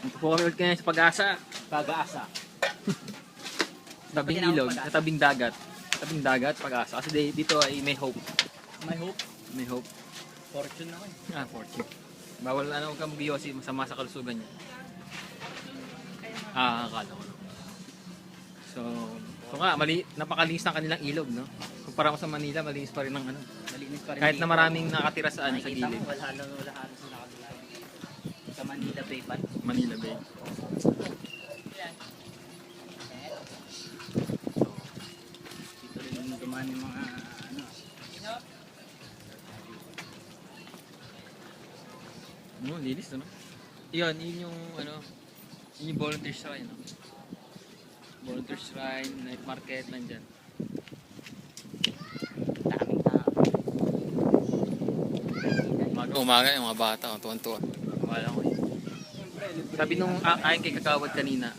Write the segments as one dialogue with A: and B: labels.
A: Ito po kami ulit ngayon sa Pag-asa.
B: Pag-asa.
A: Tabing ilog, sa tabing dagat. Tabing dagat, Pag-asa. Kasi dito ay may hope.
B: May hope.
A: May hope.
B: Fortune ako eh.
A: Fortune. Bawal huwag kang mag-iwas kasi masama sa kalusugan niya. Akala ko. So nga, napakalinis ng kanilang ilog, no? Kumpara mo sa Manila, malinis pa rin ng ano.
B: Malinis pa rin
A: Kahit
B: dito.
A: na maraming nakatira sa ano, sa
B: Nakikita
A: gilid.
B: mo, wala halos na nakakilala. Sa Manila Bay pa.
A: Manila Bay.
B: Dito rin dumaan yung mga ano.
A: Linis, no? Yun yung ano, yun yung volunteer shrine, no? Volunteer shrine, night market, nandyan.
B: Daming tao.
A: Umaga yung mga bata, tuwan-tuwa. Wala ko eh. Sabi nung aking kay Kakawad kanina,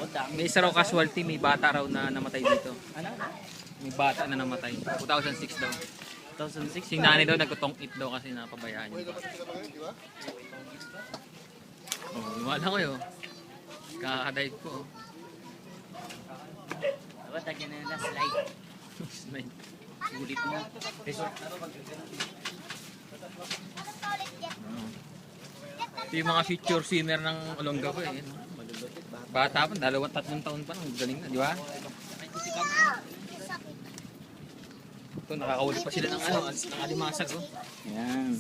B: Oh, dami.
A: may isa raw casualty, may bata raw na namatay dito.
B: Ano?
A: May bata na namatay. 2006 daw.
B: 2006
A: Yung nanay daw nagtutong it daw kasi napabayaan niya. Wala ko yun. Kakadive ko.
B: Dapat tagyan na nila slide.
A: Slide.
B: Sulit mo. Resort na rin.
A: Ito yung mga future swimmer ng Olonga ko eh. Bata pa, 2-3 taon pa, galing na, di ba? Ito, nakakaulit pa sila ng ano, ng alimasag oh. Ayan.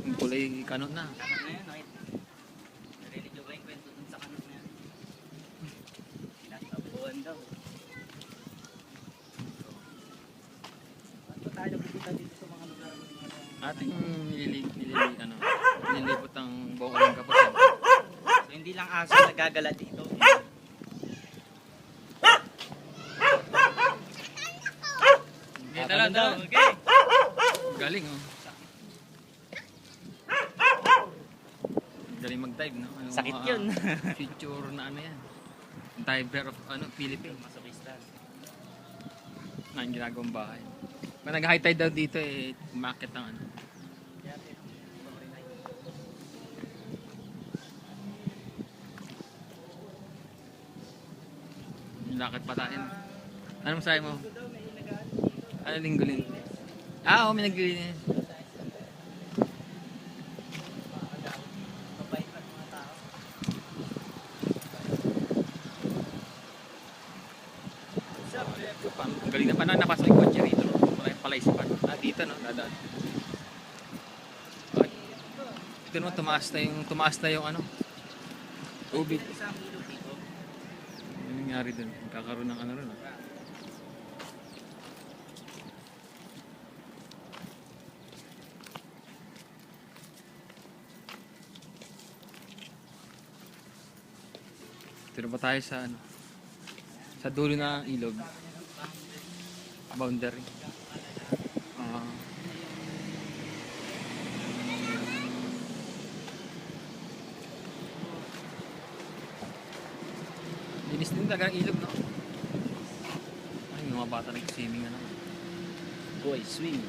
A: Yung kulay kanon na.
B: Kanon na yan, okay. Narinig nyo ba yung kwento dun sa kanon na yan? Tinatabuhan daw. Ba't tayo nagpipita dito sa mga lugar?
A: Ating nililibot ang buong Olonga po siya.
B: So, hindi lang aso nagagala dito.
A: Hindi, tala.
B: Okay.
A: Galing oh. Galing mag-dive, no? Ano,
B: Sakit yun.
A: Future na ano yan. Diver of ano, Philippines.
B: Masokista.
A: Na yung ginagawang bahay. Pag nag-high tide daw dito eh, umakit ang ano. Yung lakad patayin. Anong masahe mo? Ano linggo-linggo? Oo, may naglilinis.
B: Mabait pa mga tao.
A: Ang galing na pa na napasok yung kotse rito. Wala yung palay spot. Dito no, dadaan. Ito naman, tumaas na yung ano. Tubig.
B: Isang ilog dito.
A: Ano nangyari dun? Magkakaroon ng ano rin ah. Tira ba tayo sa ano? Sa dulo ng ilog. Boundary. Linis din talaga ng ilog, no? Ay, yung mga bata nag-swimming na naman.
B: Boy, swing.